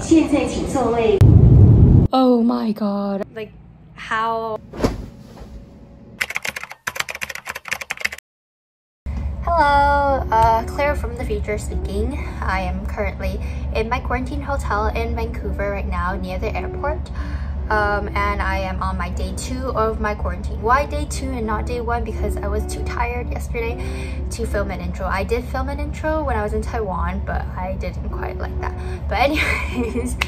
现在请座位。 Oh my god. Like, how? Hello, Claire from the future speaking. I am currently in my quarantine hotel in Vancouver right now near the airport. And I am on my day 2 of my quarantine. Why day 2 and not day 1? Because I was too tired yesterday to film an intro. I did film an intro when I was in Taiwan, but I didn't quite like that. But anyways,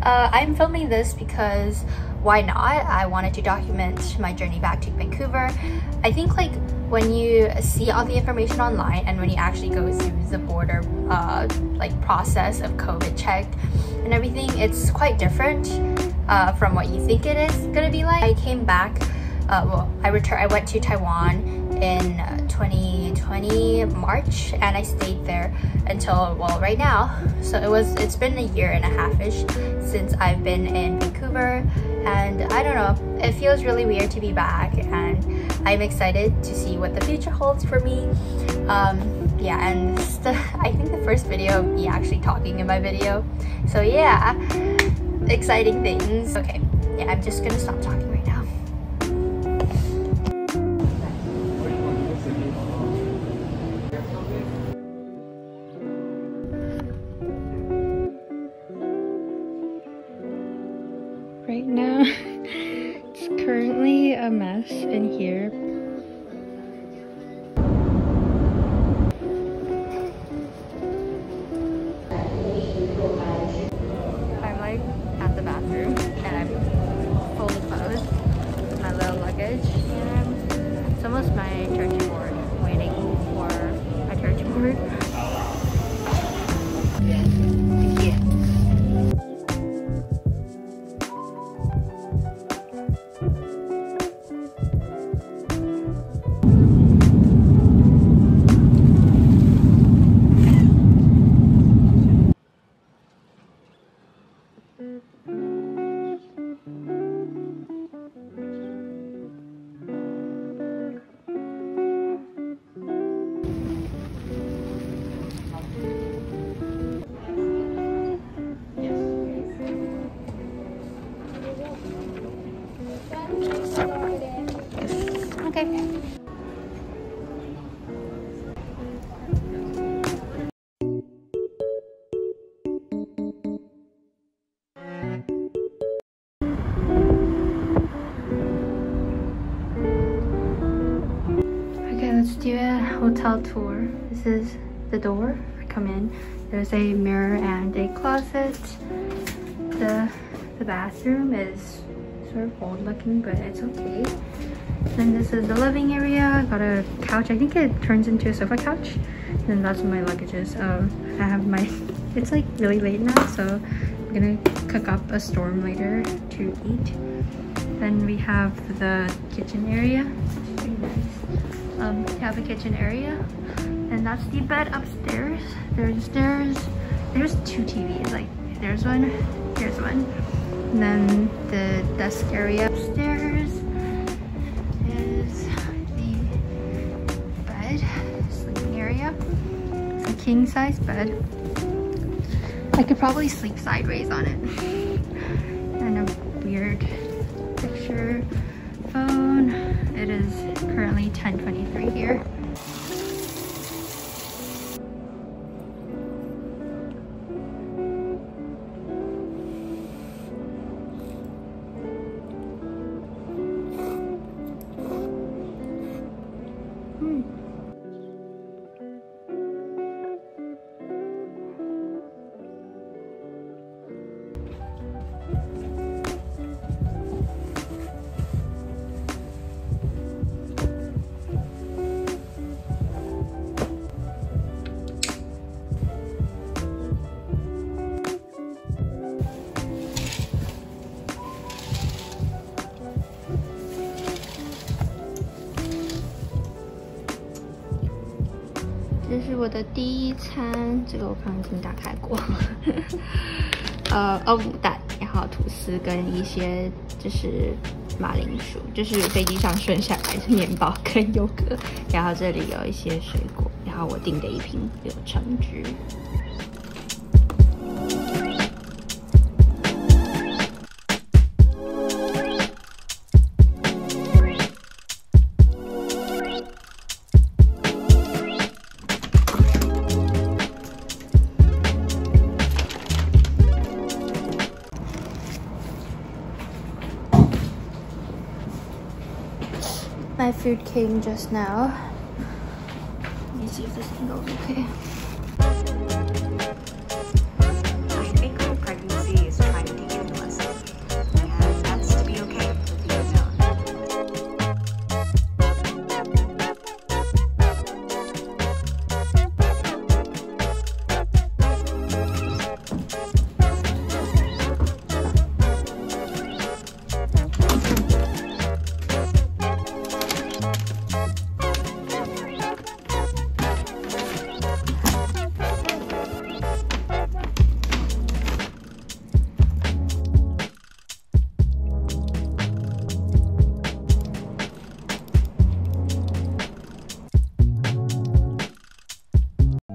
I'm filming this because why not? I wanted to document my journey back to Vancouver. I think like when you see all the information online and when you actually go through the border like process of COVID check and everything, it's quite different from what you think it is gonna be like. I came back, well, I went to Taiwan in 2020 March, and I stayed there until, well, right now. So it's been a year and a half-ish since I've been in Vancouver, and I don't know, it feels really weird to be back, and I'm excited to see what the future holds for me. Yeah, and this is I think the first video of me actually talking in my video, so yeah, exciting things. Okay, yeah, I'm just gonna stop talking right now. Right now, it's currently a mess in here. I'm like at the bathroom and I'm fully clothed with my little luggage, and it's almost my church board, waiting for my church board. Okay. Okay, let's do a hotel tour. This is the door. I come in. There's a mirror and a closet. The bathroom is sort of old looking, but it's okay. Then this is the living area. Got a couch. I think it turns into a sofa couch. And then that's my luggage is. I have my, it's like really late now, so I'm gonna cook up a storm later to eat. Then we have the kitchen area. It's pretty nice. We have a kitchen area, and that's the bed upstairs. There's two TVs. Like there's one, here's one. And then the desk area upstairs is the bed, sleeping area. It's a king size bed. I could probably sleep sideways on it. And a weird picture phone. It is currently 10:23 here.这是我的第一餐，这个我刚刚已经打开过。牡蛋，然后吐司跟一些就是马铃薯，就是飞机上剩下来的面包跟优格，然后这里有一些水果，然后我订的一瓶柳橙汁。Food King just now. Let me see if this thing goes okay. I think my pregnancy is trying to teach me a lesson, and that's to be okay with the unknown.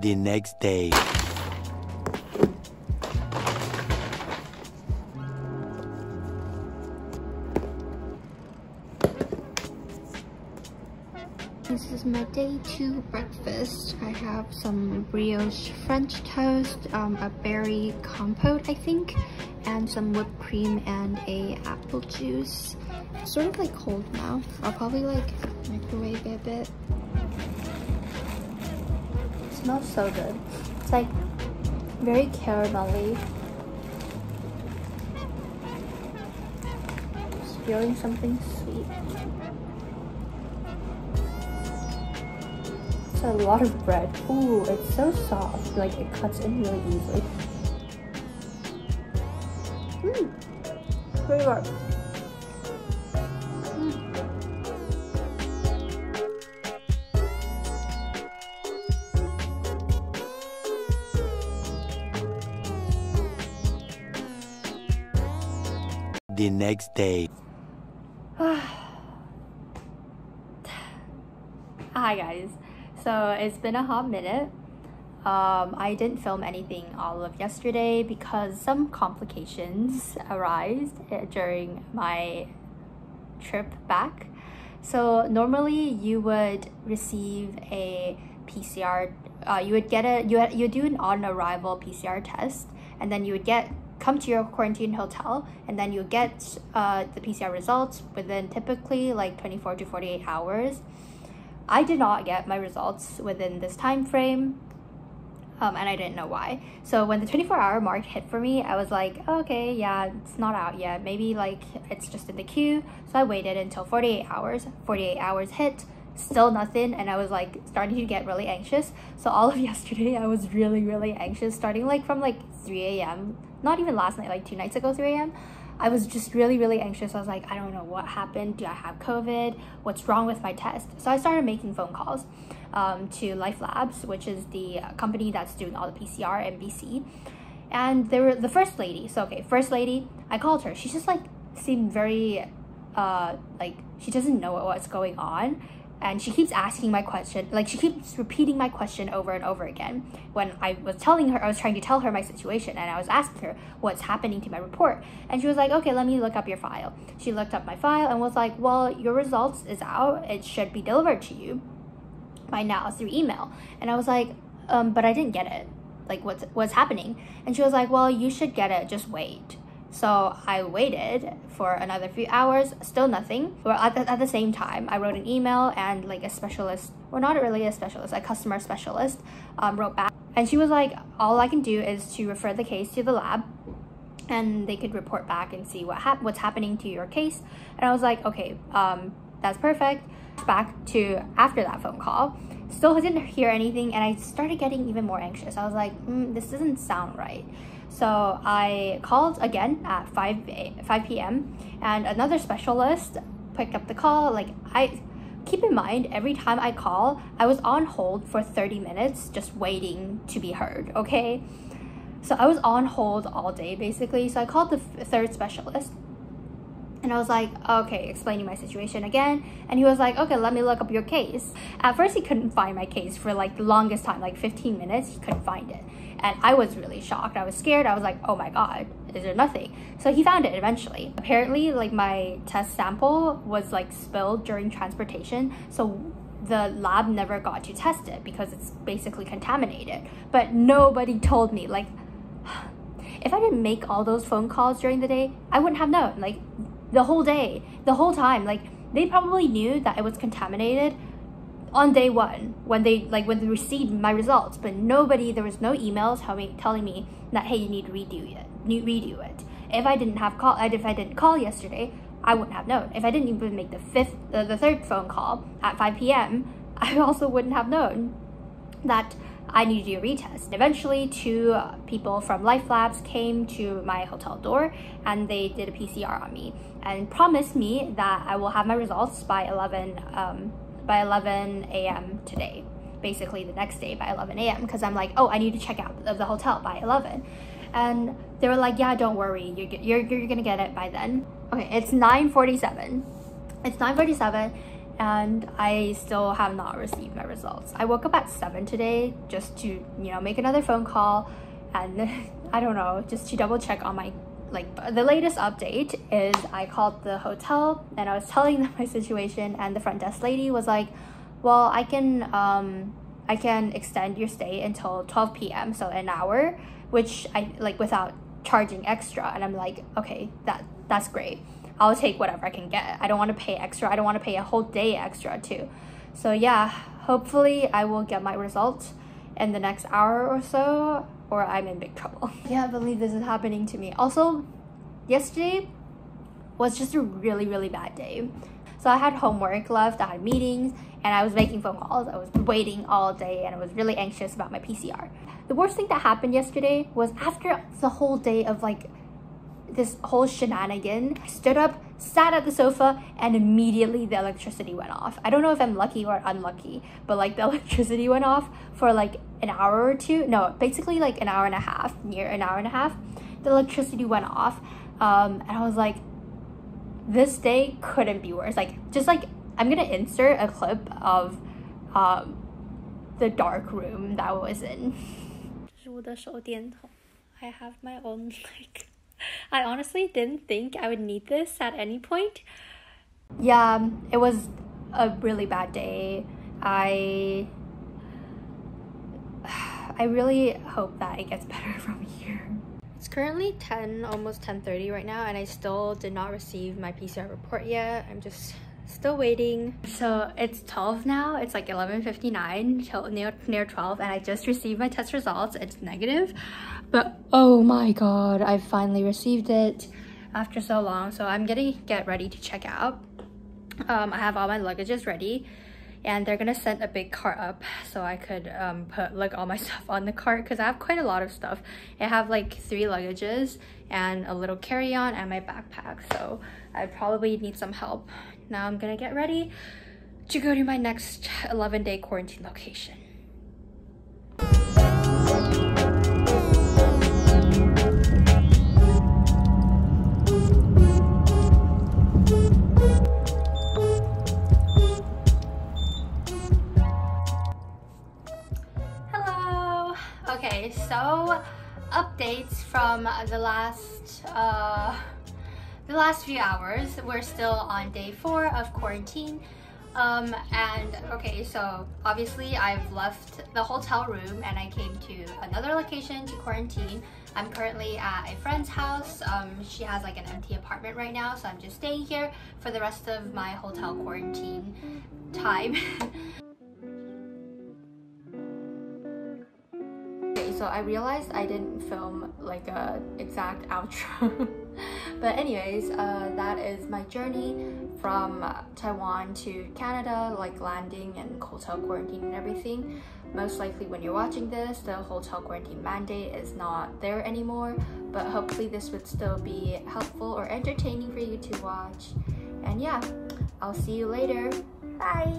The next day. This is my day 2 breakfast. I have some brioche French toast, a berry compote I think, and some whipped cream and a apple juice. It's sort of like cold now. I'll probably like microwave it a bit. It smells so good. It's like very caramelly. Just feeling something sweet. It's a lot of bread. Ooh, it's so soft. Like it cuts in really easily. Pretty good. The next day. Hi guys. So it's been a hot minute. I didn't film anything all of yesterday because some complications arose during my trip back. So normally you would receive a PCR, you would do an on-arrival PCR test, and then you would come to your quarantine hotel, and then you get the PCR results within typically like 24 to 48 hours. I did not get my results within this time frame, and I didn't know why. So when the 24-hour mark hit for me, I was like, oh, okay, yeah, it's not out yet. Maybe like it's just in the queue. So I waited until 48 hours. 48 hours hit, still nothing, and I was like starting to get really anxious. So all of yesterday, I was really anxious, starting like from like 3 a.m. Not even last night, like 2 nights ago, 3 a.m. I was just really anxious. I was like, I don't know what happened. Do I have COVID? What's wrong with my test? So I started making phone calls to Life Labs, which is the company that's doing all the PCR in BC. And they were the first lady. So okay, first lady, I called her. She just like seemed very like she doesn't know what's going on. And she keeps asking my question, like she keeps repeating my question over and over again. When I was telling her, I was trying to tell her my situation, and I was asking her what's happening to my report. And she was like, okay, let me look up your file. She looked up my file and was like, well, your results is out. It should be delivered to you by now through email. And I was like, but I didn't get it. Like what's happening? And she was like, well, you should get it, just wait. So I waited for another few hours, still nothing. Well, at the same time, I wrote an email, and like a specialist, or not really a specialist, a customer specialist wrote back. And she was like, all I can do is to refer the case to the lab, and they could report back and see what's happening to your case. And I was like, okay, that's perfect. Back to after that phone call, still didn't hear anything, and I started getting even more anxious. I was like, this doesn't sound right. So I called again at 5 p.m. and another specialist picked up the call. Like, I keep in mind, every time I call, I was on hold for 30 minutes just waiting to be heard, okay? So I was on hold all day basically. So I called the third specialist, and I was like, okay, explaining my situation again. And he was like, okay, let me look up your case. At first, he couldn't find my case for like the longest time, like 15 minutes, he couldn't find it. And I was really shocked. I was scared. I was like, oh my God, is there nothing? So he found it eventually. Apparently, like my test sample was like spilled during transportation. So the lab never got to test it because it's basically contaminated. But nobody told me. Like, if I didn't make all those phone calls during the day, I wouldn't have known. Like, the whole day, the whole time, like they probably knew that it was contaminated on day one when they received my results, but there was no emails telling me that, hey, you need to redo it. If I didn't call yesterday, I wouldn't have known. If I didn't even make the third phone call at 5 p.m, I also wouldn't have known that I need to do a retest. Eventually, 2 people from Life Labs came to my hotel door and they did a PCR on me and promised me that I will have my results by 11 a.m. today, basically the next day by 11 a.m. because I'm like, oh, I need to check out of the hotel by 11, and they were like, yeah, don't worry, you're gonna get it by then. Okay, it's 9:47. It's 9:47 and I still have not received my results. I woke up at 7 today just to, make another phone call, and I don't know, just to double check on my, the latest update is I called the hotel and I was telling them my situation, and the front desk lady was like, well, I can extend your stay until 12 p.m, so an hour, which I without charging extra. And I'm like, okay, that's great, I'll take whatever I can get. I don't want to pay extra. I don't want to pay a whole day extra too. So yeah, hopefully I will get my results in the next hour or so, or I'm in big trouble. I can't believe this is happening to me. Also, yesterday was just a really, really bad day. So I had homework left, I had meetings, and I was making phone calls. I was waiting all day and I was really anxious about my PCR. The worst thing that happened yesterday was after the whole day of this whole shenanigan, I stood up, sat at the sofa, and immediately the electricity went off. I don't know if I'm lucky or unlucky, but the electricity went off for an hour or two. No, basically an hour and a half, near an hour and a half. The electricity went off, and I was like, this day couldn't be worse. I'm gonna insert a clip of the dark room that I was in. I have my own I honestly didn't think I would need this at any point. Yeah, it was a really bad day. I really hope that it gets better from here. It's currently almost 10:30 right now, and I still did not receive my PCR report yet. I'm just still waiting. So it's 12 now. It's 11:59 till near 12, and I just received my test results. It's negative, but oh my god, I finally received it after so long. So I'm gonna get ready to check out. I have all my luggages ready, and they're gonna send a big cart up so I could put all my stuff on the cart, because I have quite a lot of stuff. I have 3 luggages and a little carry-on and my backpack, so I probably need some help. Now I'm gonna get ready to go to my next 11-day quarantine location. Hello! Okay, so updates from the last few hours. We're still on day 4 of quarantine, and okay, so obviously I've left the hotel room and I came to another location to quarantine. I'm currently at a friend's house. She has an empty apartment right now, so I'm just staying here for the rest of my hotel quarantine time. Okay, so I realized I didn't film a exact outro. But anyways, that is my journey from Taiwan to Canada, landing and hotel quarantine and everything. Most likely when you're watching this, the hotel quarantine mandate is not there anymore, but hopefully this would still be helpful or entertaining for you to watch. And yeah, I'll see you later. Bye!